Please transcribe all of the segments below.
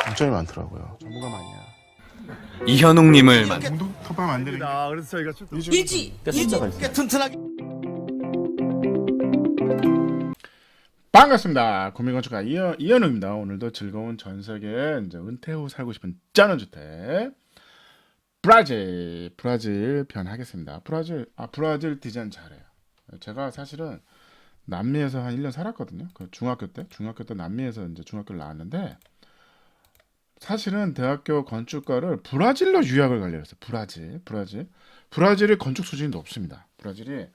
장점이 많더라고요. 전문가 아니야. 이현웅님을 만 공동 톱밥 만드는 게 그래서 저희가 일지 꽤 튼튼하게. 반갑습니다. 고민건축가 이현웅입니다. 오늘도 즐거운 전세계 이제 은퇴 후 살고 싶은 쩌는 주택 브라질 편 하겠습니다. 브라질 디자인 잘해요. 제가 사실은 남미에서 한 1년 살았거든요. 그 중학교 때 남미에서 이제 중학교를 나왔는데 사실은 대학교 건축과를 브라질로 유학을 가려고 했어요. 브라질이 건축 수준이 높습니다. 브라질이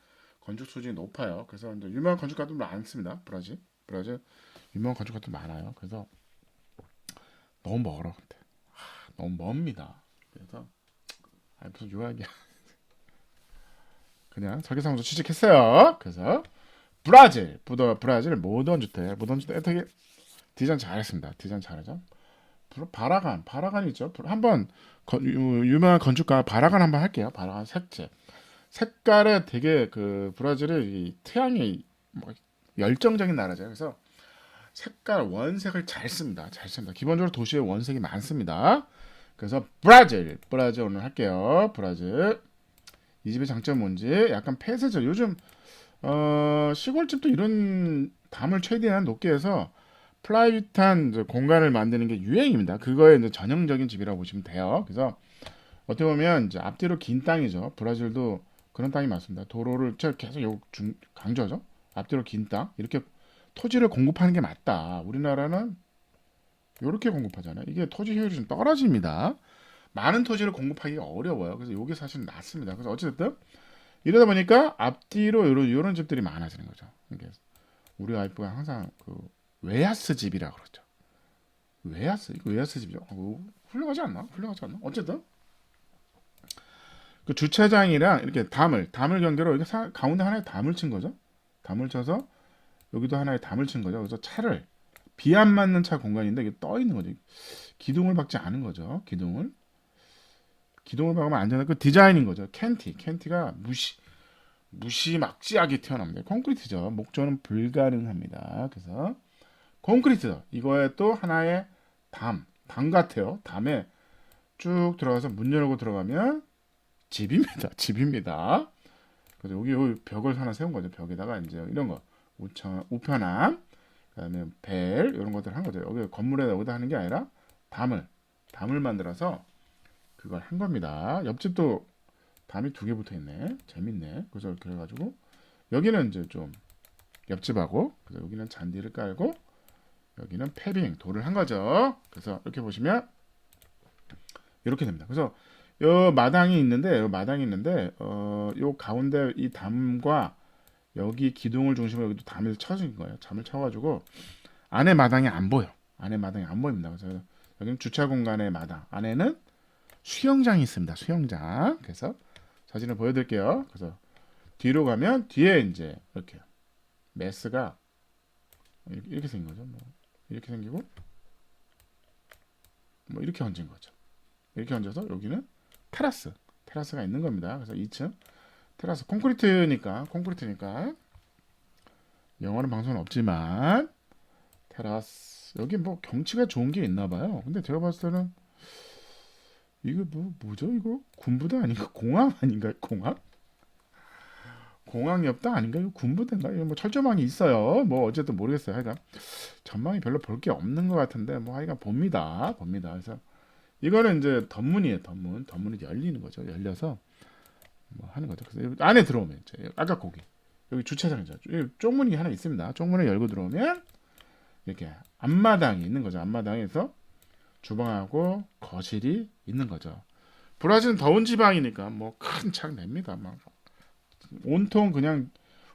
건축 수준이 높아요. 그래서 이제 유명한 건축가들 많습니다. 브라질 유명한 건축가들 많아요. 그래서 너무 멀어 근데 너무 멉니다. 그래서 무슨 유학이야. 그냥 설계사무소 취직했어요. 그래서 브라질 모던 주택 되게 디자인 잘했습니다. 디자인 잘하죠. 바라간 있죠. 한번 유명한 건축가 바라간 한번 할게요. 바라간 색깔에 되게 그 브라질의 태양이 뭐 열정적인 나라죠. 그래서 색깔 원색을 잘 씁니다. 기본적으로 도시에 원색이 많습니다. 그래서 브라질 오늘 할게요. 브라질 이 집의 장점은 뭔지 약간 폐쇄적 요즘 시골집도 이런 담을 최대한 높게 해서 프라이빗한 공간을 만드는 게 유행입니다. 그거에 이제 전형적인 집이라고 보시면 돼요. 그래서 어떻게 보면 이제 앞뒤로 긴 땅이죠. 브라질도 그런 땅이 많습니다. 도로를 제가 계속 강조하죠. 앞뒤로 긴 땅 이렇게 토지를 공급하는 게 맞다. 우리나라는 이렇게 공급하잖아요. 이게 토지 효율이 좀 떨어집니다. 많은 토지를 공급하기가 어려워요. 그래서 이게 사실 낫습니다. 그래서 어쨌든 이러다 보니까 앞뒤로 이런 집들이 많아지는 거죠. 이게 우리 와이프가 항상 그 웨하스 집이라 그러죠. 웨하스 집이죠. 훌륭하지 않나? 어쨌든 그 주차장이랑 이렇게 담을 경계로 이렇게 가운데 하나에 담을 친 거죠. 담을 쳐서 여기도 하나에 담을 친 거죠. 그래서 차를 비 안 맞는 차 공간인데 이게 떠 있는 거죠. 기둥을 박지 않은 거죠. 기둥을 박으면 안 되는 그 디자인인 거죠. 캔티가 무시막지하게 튀어나옵니다. 콘크리트죠. 목조는 불가능합니다. 그래서 콘크리트 이거에 또 하나의 담 같아요. 담에 쭉 들어가서 문 열고 들어가면 집입니다. 그래서 여기 벽을 하나 세운 거죠. 벽에다가 이제 이런 거 우편함 그다음에 벨 이런 것들 한 거죠. 여기 건물에 여기다 하는 게 아니라 담을 만들어서 그걸 한 겁니다. 옆집도 담이 2개 붙어 있네. 재밌네. 그래서 그래가지고 여기는 이제 좀 옆집하고 그래서 여기는 잔디를 깔고 여기는 패빙 돌을 한 거죠. 그래서 이렇게 보시면 이렇게 됩니다. 그래서 요 마당이 있는데 요 가운데 이 담과 여기 기둥을 중심으로 여기도 담을 쳐진 거예요. 담을 쳐가지고 안에 마당이 안 보여. 안에 마당이 안 보입니다. 그래서 여기는 주차 공간의 마당. 안에는 수영장이 있습니다. 수영장. 그래서 사진을 보여드릴게요. 그래서 뒤로 가면 뒤에 이제 이렇게 메스가 이렇게 생긴 거죠. 이렇게 생기고 이렇게 얹은 거죠. 이렇게 얹어서 여기는 테라스가 있는 겁니다. 그래서 2층 테라스 콘크리트니까 영어는 방송은 없지만 테라스 여기 경치가 좋은 게 있나 봐요. 근데 제가 봤을 때는 이거 뭐죠? 이거 군부대 아닌가? 공항 아닌가요? 공항 옆당 아닌가요? 군부대인가? 이거 철조망이 있어요. 어쨌든 모르겠어요. 하여간 전망이 별로 볼 게 없는 것 같은데 하여간 봅니다. 그래서 이거는 이제 덧문이에요. 덧문이 열리는 거죠. 열려서 하는 거죠. 그래서 안에 들어오면 이제 아까 여기 주차장이죠. 쪽문이 하나 있습니다. 쪽문을 열고 들어오면 이렇게 앞마당이 있는 거죠. 앞마당에서 주방하고 거실이 있는 거죠. 브라질은 더운 지방이니까 큰 창 냅니다. 온통 그냥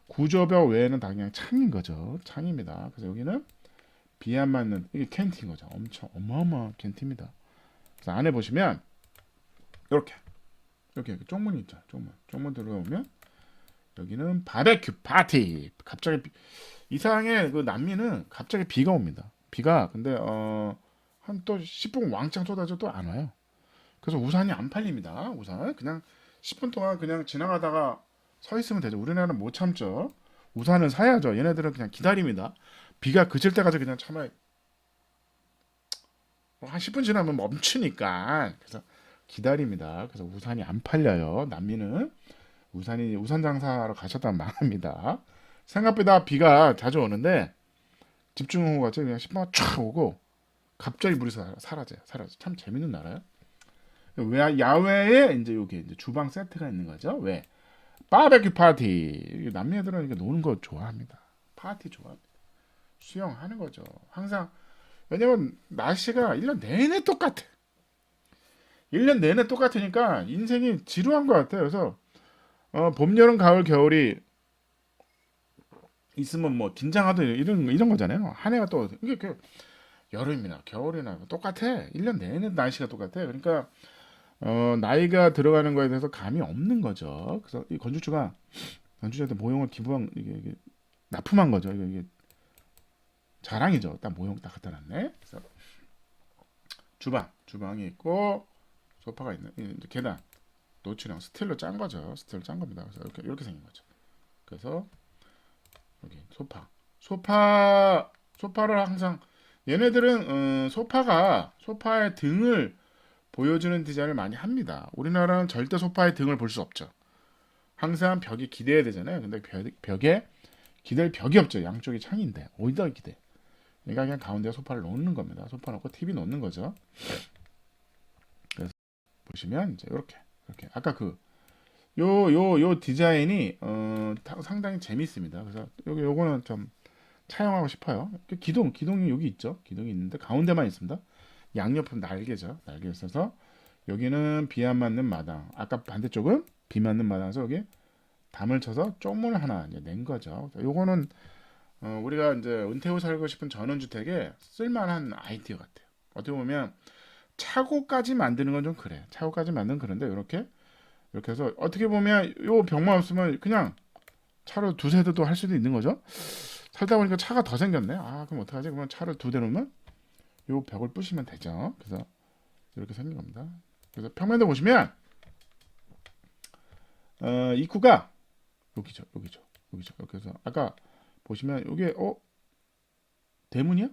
구조벽 외에는 다 그냥 창인 거죠. 창입니다. 그래서 여기는 비 안 맞는 이게 캔티인 거죠. 엄청 어마어마한 캔티입니다. 그래서 안에 보시면 이렇게 쪽문이 있죠. 쪽문 들어오면 여기는 바베큐 파티. 갑자기 이상하게 그 남미는 갑자기 비가 옵니다. 비가 근데 한 또 10분 왕창 쏟아져 또 안 와요. 그래서 우산이 안 팔립니다. 우산 그냥 10분 동안 그냥 지나가다가 서 있으면 되죠. 우리나라는 못 참죠. 우산은 사야죠. 얘네들은 그냥 기다립니다. 비가 그칠 때까지 그냥 참아요. 한 10분 지나면 멈추니까 그래서 기다립니다. 그래서 우산이 안 팔려요. 남미는 우산 장사로 가셨다면 망합니다. 생각보다 비가 자주 오는데 집중호우가 그냥 10분만 쫙 오고 갑자기 물이 사라져요. 참 재밌는 나라요. 왜 야외에 이제 여기 이제 주방 세트가 있는 거죠. 왜? 바베큐 파티. 남미 애들은 이렇게 노는 거 좋아합니다. 파티 좋아합니다. 수영하는 거죠. 항상 왜냐면 날씨가 1년 내내 똑같아. 1년 내내 똑같으니까 인생이 지루한 것 같아요. 그래서 봄, 여름, 가을, 겨울이 있으면 뭐 긴장하도 이런 거잖아요. 한 해가 또 이게 여름이나 겨울이나 똑같아. 1년 내내 날씨가 똑같아. 그러니까 나이가 들어가는 거에 대해서 감이 없는 거죠. 그래서 이 건축주한테 모형을 기부한 이게 납품한 거죠. 이게 자랑이죠. 딱 모형 딱 갖다 놨네. 그래서 주방이 있고 소파가 있는 이제 계단 노출형 스틸로 짠 거죠. 스틸로 짠 겁니다. 그래서 이렇게 생긴 거죠. 그래서 여기 소파를 항상 얘네들은 소파의 등을 보여주는 디자인을 많이 합니다. 우리나라는 절대 소파의 등을 볼 수 없죠. 항상 벽이 기대야 되잖아요. 근데 벽에 기댈 벽이 없죠. 양쪽이 창인데 어디다 기대? 그러니까 그냥 가운데 소파를 놓는 겁니다. 소파 놓고 TV 놓는 거죠. 그래서 보시면 이제 이렇게 아까 요 디자인이 상당히 재밌습니다. 그래서 요거는 좀 차용하고 싶어요. 기둥이 여기 있죠. 기둥이 있는데 가운데만 있습니다. 양옆은 날개죠. 날개 있어서 여기는 비 안 맞는 마당. 아까 반대쪽은 비 맞는 마당에서 여기 담을 쳐서 쪽문을 하나 이제 낸 거죠. 요거는 우리가 이제 은퇴 후 살고 싶은 전원주택에 쓸만한 아이디어 같아요. 어떻게 보면 차고까지 만드는 건 좀 그래. 차고까지 만드는 그런데 이렇게 해서 어떻게 보면 요 벽만 없으면 그냥 차로 두세 대도 할 수도 있는 거죠. 살다 보니까 차가 더 생겼네. 아 그럼 어떡하지? 그러면 차를 두 대 놓으면 요 벽을 부시면 되죠. 그래서 이렇게 생긴 겁니다. 그래서 평면도 보시면 입구가 여기죠. 이렇게 해서 아까 보시면 이게 대문이야?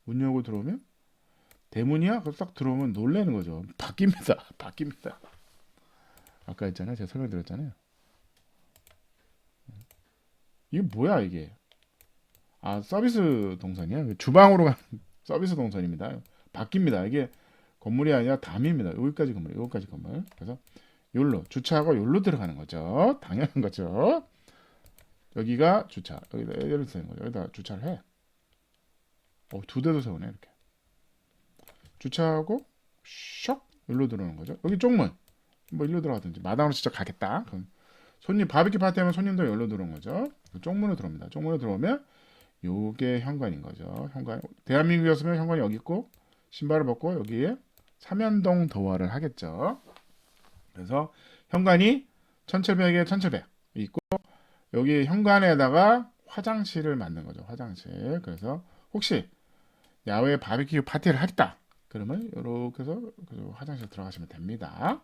문 열고 들어오면 대문이야? 그래서 딱 들어오면 놀라는 거죠. 바뀝니다. 아까 했잖아요. 제가 설명드렸잖아요. 이게 뭐야 이게? 아 서비스 동선이야? 주방으로 가는 서비스 동선입니다. 바뀝니다. 이게 건물이 아니라 담입니다. 여기까지 건물. 그래서 여기로 주차하고 여기로 들어가는 거죠. 당연한 거죠. 여기가 주차. 여기다 세우는 거죠. 여기다 주차를 해. 두 대도 세우네 이렇게. 주차하고 슉 여기로 들어오는 거죠. 여기 쪽문. 뭐 일로 들어가든지 마당으로 진짜 가겠다. 그럼 손님 바비큐 파티 하면 손님도 여기로 들어오는 거죠. 쪽문으로 들어옵니다. 쪽문으로 들어오면 요게 현관인 거죠. 현관. 대한민국이었으면 현관이 여기 있고 신발을 벗고 여기에 삼연동 도어를 하겠죠. 그래서 현관이 1700에 1700 있고 여기 현관에다가 화장실을 만든 거죠. 화장실. 그래서 혹시 야외 바비큐 파티를 하겠다. 그러면 이렇게 해서 화장실 들어가시면 됩니다.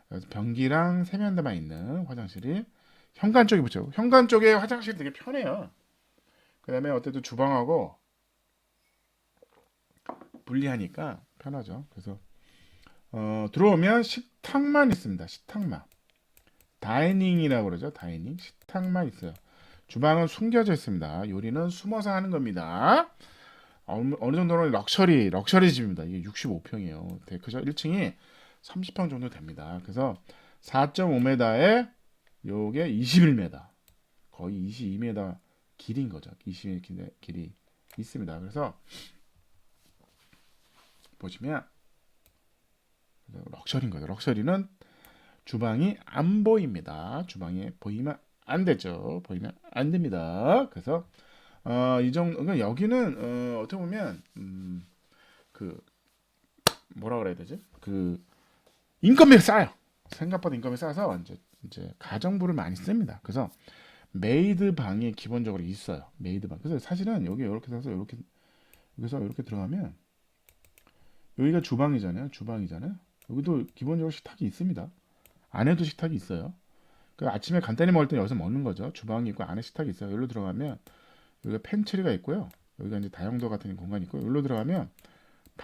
그래서 변기랑 세면대만 있는 화장실이 현관 쪽에 붙죠. 현관 쪽에 화장실이 되게 편해요. 그 다음에 어쨌든 주방하고 분리하니까 편하죠. 그래서 들어오면 식탁만 있습니다. 식탁만. 다이닝이라고 그러죠. 다이닝. 식탁만 있어요. 주방은 숨겨져 있습니다. 요리는 숨어서 하는 겁니다. 어느 정도는 럭셔리 집입니다. 이게 65평이에요. 그죠? 1층이 30평 정도 됩니다. 그래서 4.5m에 요게 21m. 거의 22m 길인 거죠. 22m 길이 있습니다. 그래서 보시면 럭셔리인 거죠. 럭셔리는 주방이 안 보입니다. 주방이 보이면 안 되죠. 보이면 안 됩니다. 그래서 이 정도 그러니까 여기는 어떻게 보면 그 뭐라 그래야 되지? 그 인건비가 싸요. 생각보다 인건비 싸서 이제 가정부를 많이 씁니다. 그래서 메이드 방이 기본적으로 있어요. 메이드 방. 그래서 사실은 여기 이렇게 해서 여기서 이렇게 들어가면 여기가 주방이잖아요. 여기도 기본적으로 식탁이 있습니다. 안에도 식탁이 있어요. 그 아침에 간단히 먹을 때 여기서 먹는 거죠. 주방이 있고 안에 식탁이 있어요. 여기로 들어가면 여기가 팬트리가 있고요. 여기가 이제 다용도 같은 공간이 있고 여기로 들어가면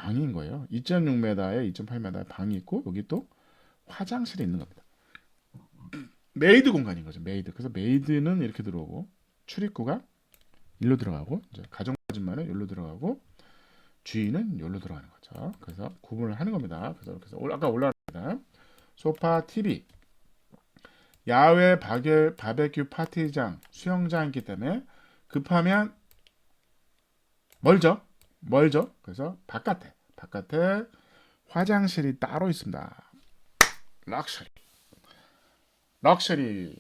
방인 거예요. 2.6m에 2.8m의 방이 있고 여기 또 화장실이 있는 겁니다. 메이드 공간인 거죠. 메이드. 그래서 메이드는 이렇게 들어오고 출입구가 일로 들어가고 이제 가정 아줌마는 여기로 들어가고 주인은 여기로 들어가는 거죠. 그래서 구분을 하는 겁니다. 그래서 아까 올라갑니다. 소파, TV, 야외 바베큐 파티장, 수영장 있기 때문에 급하면 멀죠. 그래서 바깥에 화장실이 따로 있습니다. 럭셔리.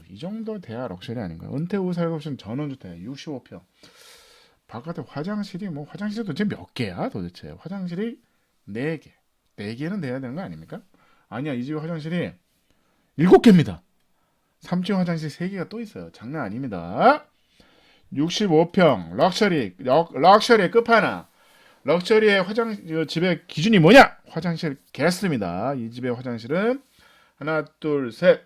이 정도 돼야 럭셔리 아닌가요? 은퇴 후 살고 싶은 전원주택 65평. 바깥에 화장실이 화장실이 도대체 몇 개야? 도대체 화장실이 4개. 4개는 돼야 되는 거 아닙니까? 아니야, 이 집 화장실이 7개입니다. 3층 화장실 3개가 또 있어요. 장난 아닙니다. 65평 럭셔리의 끝판왕. 럭셔리의 집의 기준이 뭐냐? 화장실 개수입니다. 이 집의 화장실은 하나, 둘, 셋.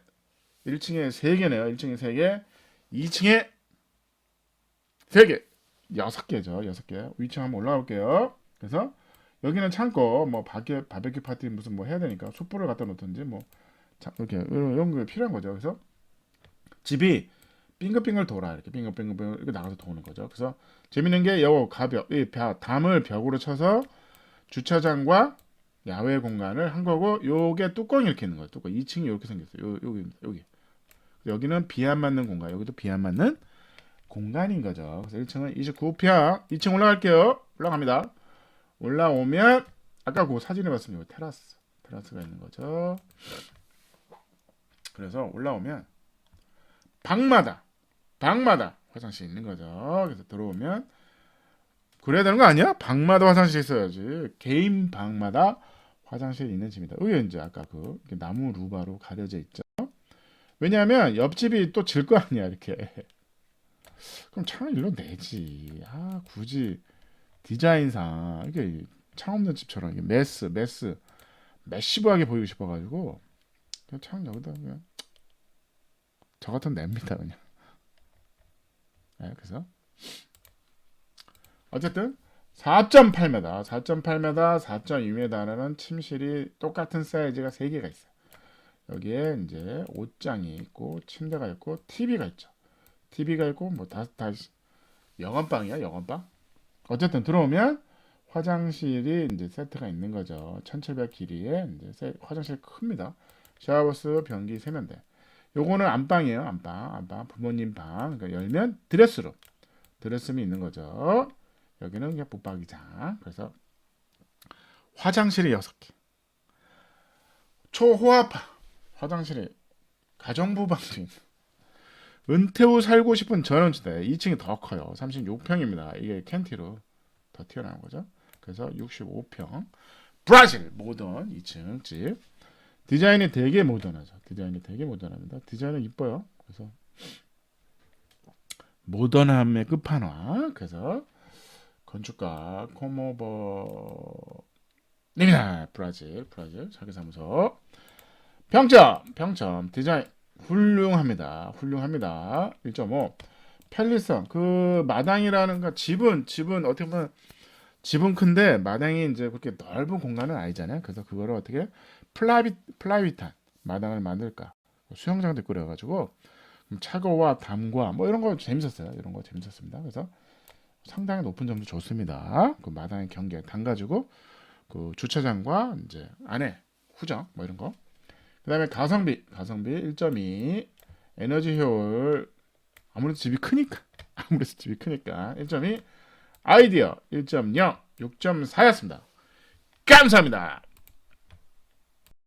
1층에 3개네요. 1층에 3개. 2층에 3개. 6개죠. 6개. 위층 한번 올라가 볼게요. 그래서 여기는 창고, 바베큐 파티 무슨 해야 되니까 숯불을 갖다 놓든지 이렇게 이런 게 필요한 거죠. 그래서 집이 빙글빙글 돌아. 이렇게 빙글빙글 이렇게 나가서 도는 거죠. 그래서 재밌는 게 담을 벽으로 쳐서 주차장과 야외 공간을 한 거고, 요게 뚜껑이 이렇게 있는 거예요. 뚜껑. 2층이 이렇게 생겼어요. 여기. 여기는 비 안 맞는 공간. 여기도 비 안 맞는 공간인 거죠. 그래서 1층은 29평. 2층 올라갈게요. 올라갑니다. 올라오면 아까 그 사진에 봤으면 테라스가 있는 거죠. 그래서 올라오면 방마다 화장실 있는 거죠. 그래서 들어오면 그래야 되는 거 아니야? 방마다 화장실 있어야지. 개인 방마다 화장실 있는 집입니다. 여기 이제 아까 이렇게 나무 루바로 가려져 있죠. 왜냐하면 옆집이 또 질 거 아니야, 이렇게. 그럼 창을 일로 내지. 굳이 디자인상 이게 창 없는 집처럼 이게 매시브하게 보이고 싶어가지고 그냥 창 여기다 그냥 저 같은 냅니다, 그냥. 네, 그래서 어쨌든 4.8m, 4.2m라는 침실이 똑같은 사이즈가 3개가 있어요. 여기에 이제 옷장이 있고 침대가 있고 TV가 있죠. TV가 있고 다 여건방이야, 여건방. 어쨌든 들어오면 화장실이 이제 세트가 있는 거죠. 1700 길이에 이제 화장실 큽니다. 샤워부스, 변기, 세면대. 요거는 안방이에요. 안방. 부모님 방. 그러니까 열면 드레스룸이 있는 거죠. 여기는 그냥 붙박이장. 그래서 화장실이 6개. 초호화파 화장실이 가정부 방도 있는. 은퇴 후 살고 싶은 전원주택 2층이 더 커요. 36평입니다. 이게 캔티로 더 튀어나온 거죠. 그래서 65평 브라질 모던 2층 집. 디자인이 되게 모던하죠. 모던합니다. 디자인은 이뻐요. 그래서 모던함의 끝판왕. 그래서 건축가 코모버입니다. 브라질 설계사무소. 평점 디자인 훌륭합니다. 1.5. 편리성. 마당이라는 거 집은 어떻게 보면 집은 큰데 마당이 이제 그렇게 넓은 공간은 아니잖아요. 그래서 그거를 어떻게 플라이빗한 마당을 만들까? 수영장도 꾸려가지고 차고와 담과 이런 거 재밌었어요. 이런 거 재밌었습니다. 그래서 상당히 높은 점도 좋습니다. 마당의 경계 담가지고 주차장과 이제 안에 후정 이런 거. 그다음에 가성비 1.2. 에너지 효율 아무래도 집이 크니까 1.2. 아이디어 1.0. 6.4였습니다. 감사합니다.